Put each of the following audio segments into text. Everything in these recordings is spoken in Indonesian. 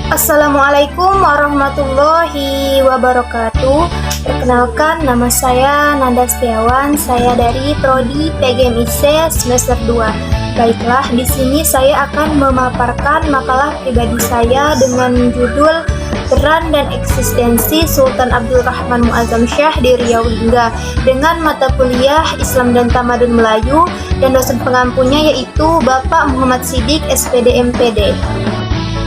Assalamualaikum warahmatullahi wabarakatuh. Perkenalkan, nama saya Nanda Setiawan. Saya dari Prodi PGMIC semester 2. Baiklah, di sini saya akan memaparkan makalah pribadi saya dengan judul Peran dan Eksistensi Sultan Abdul Rahman Muazzam Shah di Riau Lingga dengan mata kuliah Islam dan Tamadun Melayu, dan dosen pengampunya yaitu Bapak Muhammad Siddiq SPD MPD.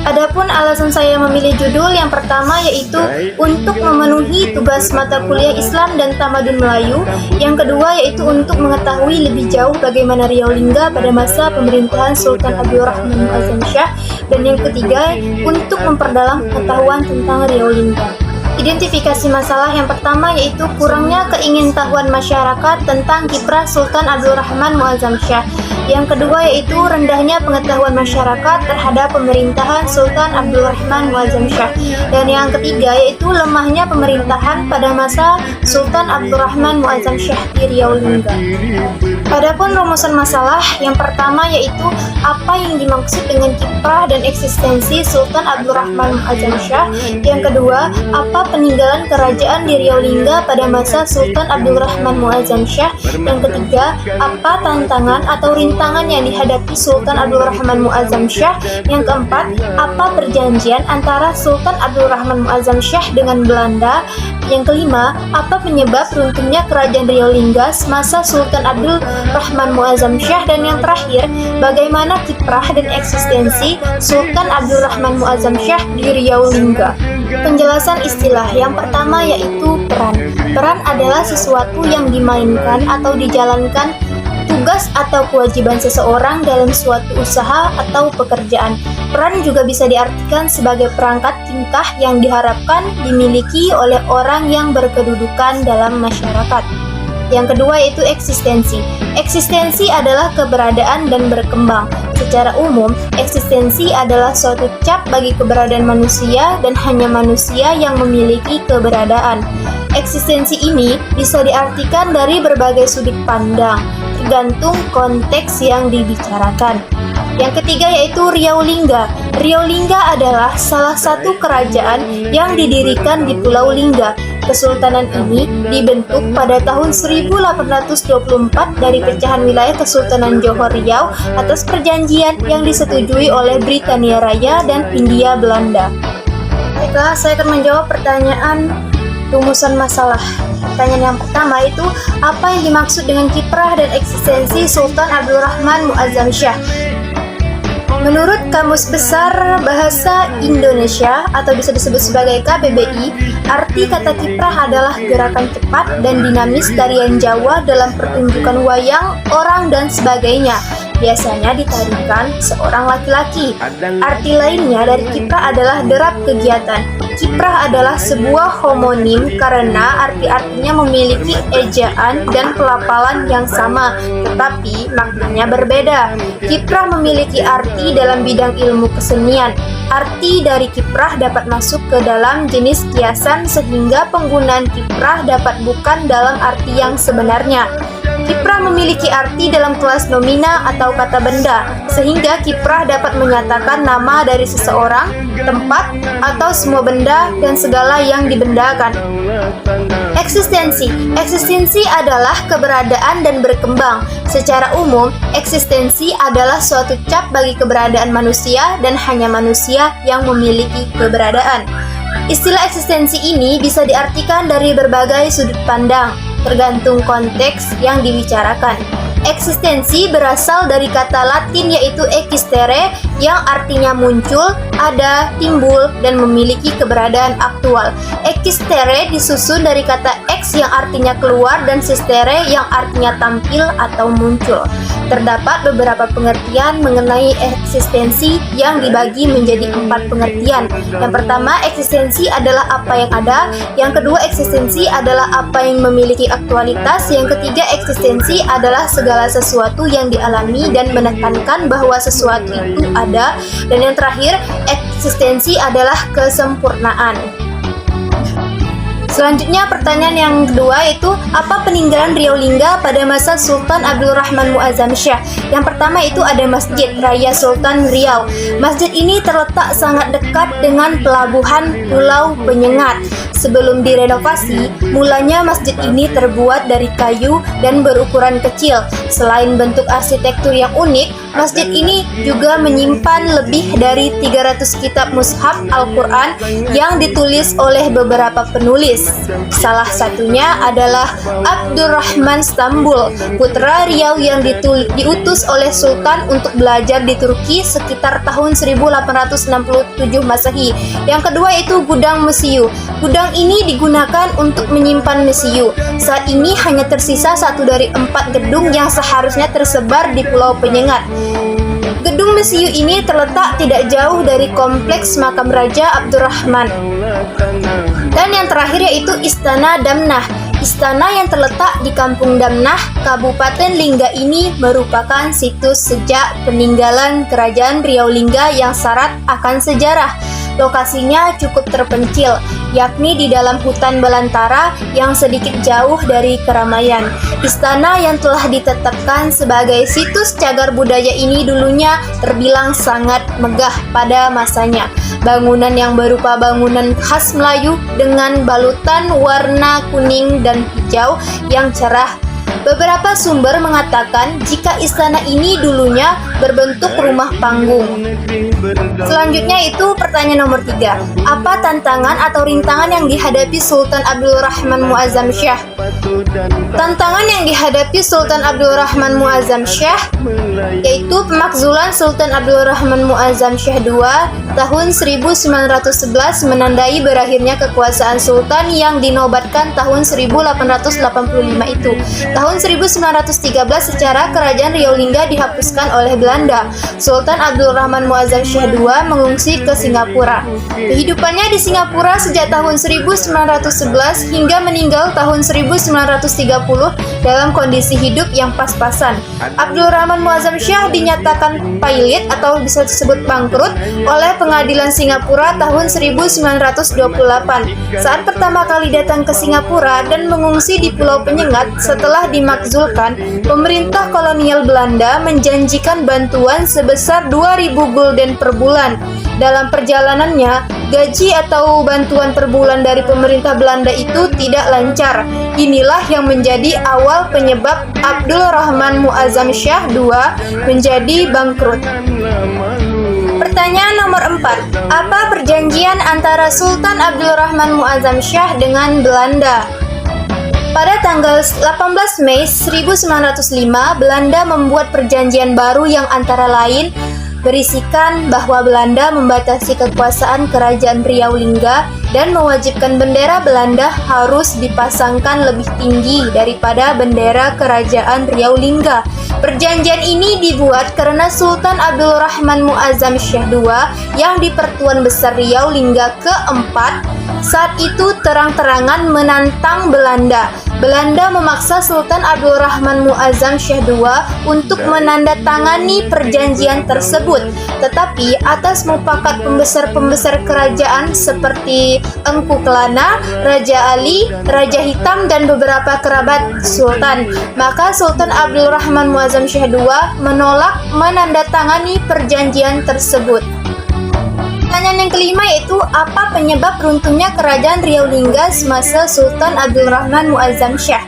Adapun alasan saya memilih judul yang pertama yaitu untuk memenuhi tugas mata kuliah Islam dan Tamadun Melayu. Yang kedua yaitu untuk mengetahui lebih jauh bagaimana Riau Lingga pada masa pemerintahan Sultan Abdul Rahman Muazzam Shah. Dan yang ketiga untuk memperdalam pengetahuan tentang Riau Lingga. Identifikasi masalah yang pertama yaitu kurangnya keingintahuan masyarakat tentang kiprah Sultan Abdul Rahman Muazzam Shah. Yang kedua yaitu rendahnya pengetahuan masyarakat terhadap pemerintahan Sultan Abdul Rahman Muazzam Shah. Dan yang ketiga yaitu lemahnya pemerintahan pada masa Sultan Abdul Rahman Muazzam Shah di Riau Lingga. Adapun rumusan masalah yang pertama yaitu apa yang dimaksud dengan kiprah dan eksistensi Sultan Abdul Rahman Muazzam Shah. Yang kedua, apa peninggalan kerajaan di Riau Lingga pada masa Sultan Abdul Rahman Muazzam Shah. Yang ketiga, apa tantangan atau rintangan yang dihadapi Sultan Abdul Rahman Muazzam Shah. Yang keempat, apa perjanjian antara Sultan Abdul Rahman Muazzam Shah dengan Belanda. Yang kelima, apa penyebab runtuhnya kerajaan Riau Lingga semasa Sultan Abdul Rahman Muazzam Shah. Dan yang terakhir, bagaimana kiprah dan eksistensi Sultan Abdul Rahman Muazzam Shah di Riau Lingga. Penjelasan istilah yang pertama yaitu peran. Peran adalah sesuatu yang dimainkan atau dijalankan tugas atau kewajiban seseorang dalam suatu usaha atau pekerjaan. Peran juga bisa diartikan sebagai perangkat tingkah yang diharapkan dimiliki oleh orang yang berkedudukan dalam masyarakat. Yang kedua yaitu eksistensi. Eksistensi adalah keberadaan dan berkembang. Secara umum, eksistensi adalah suatu cap bagi keberadaan manusia dan hanya manusia yang memiliki keberadaan. Eksistensi ini bisa diartikan dari berbagai sudut pandang, tergantung konteks yang dibicarakan. Yang ketiga yaitu Riau Lingga. Riau Lingga adalah salah satu kerajaan yang didirikan di Pulau Lingga. Kesultanan ini dibentuk pada tahun 1824 dari pecahan wilayah Kesultanan Johor Riau atas perjanjian yang disetujui oleh Britania Raya dan Hindia Belanda. Baiklah, saya akan menjawab pertanyaan rumusan masalah. Pertanyaan yang pertama itu, apa yang dimaksud dengan kiprah dan eksistensi Sultan Abdul Rahman Muazzam Shah? Menurut Kamus Besar Bahasa Indonesia atau bisa disebut sebagai KBBI, arti kata kiprah adalah gerakan cepat dan dinamis tarian Jawa dalam pertunjukan wayang, orang, dan sebagainya. Biasanya ditarikan seorang laki-laki. Arti lainnya dari kiprah adalah derap kegiatan. Kiprah adalah sebuah homonim karena arti-artinya memiliki ejaan dan pelafalan yang sama, tetapi maknanya berbeda. Kiprah memiliki arti dalam bidang ilmu kesenian. Arti dari kiprah dapat masuk ke dalam jenis kiasan sehingga penggunaan kiprah dapat bukan dalam arti yang sebenarnya. Kiprah memiliki arti dalam kelas nomina atau kata benda, sehingga kiprah dapat menyatakan nama dari seseorang, tempat, atau semua benda dan segala yang dibendakan. Eksistensi. Eksistensi adalah keberadaan dan berkembang. Secara umum, eksistensi adalah suatu cap bagi keberadaan manusia dan hanya manusia yang memiliki keberadaan. Istilah eksistensi ini bisa diartikan dari berbagai sudut pandang, tergantung konteks yang dibicarakan. Eksistensi berasal dari kata Latin yaitu existere yang artinya muncul, ada, timbul, dan memiliki keberadaan aktual. Existere disusun dari kata ex yang artinya keluar dan sistere yang artinya tampil atau muncul. Terdapat beberapa pengertian mengenai eksistensi yang dibagi menjadi 4 pengertian. Yang pertama, eksistensi adalah apa yang ada. Yang kedua, eksistensi adalah apa yang memiliki aktualitas. Yang ketiga, eksistensi adalah segala sesuatu yang dialami dan menekankan bahwa sesuatu itu ada. Dan yang terakhir, eksistensi adalah kesempurnaan. Selanjutnya pertanyaan yang kedua yaitu apa peninggalan Riau Lingga pada masa Sultan Abdul Rahman Muazzam Shah? Yang pertama itu ada Masjid Raya Sultan Riau. Masjid ini terletak sangat dekat dengan pelabuhan Pulau Penyengat. Sebelum direnovasi, mulanya masjid ini terbuat dari kayu dan berukuran kecil. Selain bentuk arsitektur yang unik, masjid ini juga menyimpan lebih dari 300 kitab mushaf Al-Quran yang ditulis oleh beberapa penulis. Salah satunya adalah Abdurrahman Stambul, putra Riau yang diutus oleh Sultan untuk belajar di Turki sekitar tahun 1867 Masehi. Yang kedua itu Gudang Mesiu. Gudang ini digunakan untuk menyimpan mesiu. Saat ini hanya tersisa 1 dari 4 gedung yang seharusnya tersebar di Pulau Penyengat. Gedung mesiu ini terletak tidak jauh dari kompleks makam Raja Abdurrahman. Dan yang terakhir yaitu Istana Damnah. Istana yang terletak di Kampung Damnah, Kabupaten Lingga ini merupakan situs sejak peninggalan Kerajaan Riau Lingga yang syarat akan sejarah. Lokasinya cukup terpencil, yakni di dalam hutan belantara yang sedikit jauh dari keramaian. Istana yang telah ditetapkan sebagai situs cagar budaya ini dulunya terbilang sangat megah pada masanya. Bangunan yang berupa bangunan khas Melayu dengan balutan warna kuning dan hijau yang cerah. Beberapa sumber mengatakan jika istana ini dulunya berbentuk rumah panggung. Selanjutnya itu pertanyaan nomor 3. Apa tantangan atau rintangan yang dihadapi Sultan Abdul Rahman Muazzam Shah? Tantangan yang dihadapi Sultan Abdul Rahman Muazzam Shah yaitu pemakzulan Sultan Abdul Rahman Muazzam Shah II tahun 1911 menandai berakhirnya kekuasaan Sultan yang dinobatkan tahun 1885 itu. Tahun 1913 secara Kerajaan Riau Lingga dihapuskan oleh Belanda. Sultan Abdul Rahman Muazzam Shah II mengungsi ke Singapura. Kehidupannya di Singapura sejak tahun 1911 hingga meninggal tahun 1930 dalam kondisi hidup yang pas-pasan. Abdul Rahman Muazzam Shah dinyatakan pailit atau bisa disebut bangkrut oleh Pengadilan Singapura tahun 1928. Saat pertama kali datang ke Singapura dan mengungsi di Pulau Penyengat setelah dimakzulkan, pemerintah kolonial Belanda menjanjikan bantuan sebesar 2.000 gulden per bulan. Dalam perjalanannya, gaji atau bantuan per bulan dari pemerintah Belanda itu tidak lancar. Inilah yang menjadi awal penyebab Abdul Rahman Muazzam Shah II menjadi bangkrut. Pertanyaan nomor 4. Apa perjanjian antara Sultan Abdul Rahman Muazzam Shah dengan Belanda? Pada tanggal 18 Mei 1905, Belanda membuat perjanjian baru yang antara lain berisikan bahwa Belanda membatasi kekuasaan Kerajaan Riau Lingga dan mewajibkan bendera Belanda harus dipasangkan lebih tinggi daripada bendera Kerajaan Riau Lingga. Perjanjian ini dibuat karena Sultan Abdul Rahman Muazzam Shah II yang di Pertuan Besar Riau Lingga keempat saat itu terang-terangan menantang Belanda. Belanda memaksa Sultan Abdul Rahman Muazzam Shah II untuk menandatangani perjanjian tersebut. Tetapi atas mufakat pembesar-pembesar kerajaan seperti Engku Kelana, Raja Ali, Raja Hitam dan beberapa kerabat Sultan, maka Sultan Abdul Rahman Muazzam Shah II menolak menandatangani perjanjian tersebut. Pertanyaan yang kelima yaitu apa penyebab runtuhnya Kerajaan Riau Lingga semasa Sultan Abdul Rahman Muazzam Shah?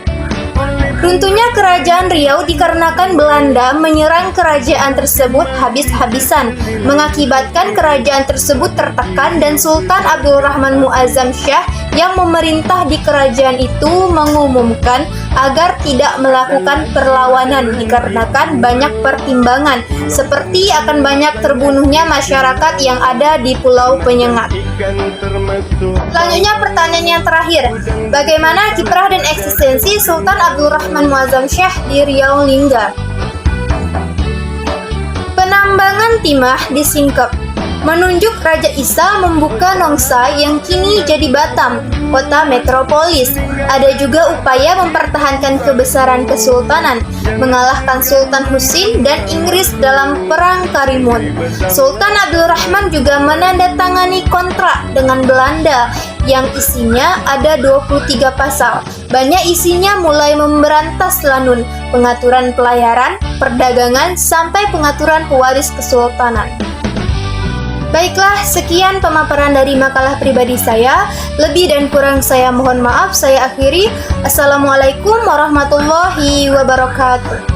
Runtuhnya Kerajaan Riau dikarenakan Belanda menyerang kerajaan tersebut habis-habisan, mengakibatkan kerajaan tersebut tertekan dan Sultan Abdul Rahman Muazzam Shah yang memerintah di kerajaan itu mengumumkan agar tidak melakukan perlawanan dikarenakan banyak pertimbangan, seperti akan banyak terbunuhnya masyarakat yang ada di Pulau Penyengat. Selanjutnya pertanyaan yang terakhir, bagaimana kiprah dan eksistensi Sultan Abdul Rahman Muazzam Shah di Riau Lingga? Penambangan timah di Singkep. menunjuk Raja Isa membuka Nongsa yang kini jadi Batam, kota metropolis. Ada juga upaya mempertahankan kebesaran kesultanan, mengalahkan Sultan Husin dan Inggris dalam Perang Karimun. Sultan Abdul Rahman juga menandatangani kontrak dengan Belanda yang isinya ada 23 pasal. Banyak isinya mulai memberantas lanun, pengaturan pelayaran, perdagangan, sampai pengaturan pewaris kesultanan. Baiklah, sekian pemaparan dari makalah pribadi saya. Lebih dan kurang saya mohon maaf. Saya akhiri. Assalamualaikum warahmatullahi wabarakatuh.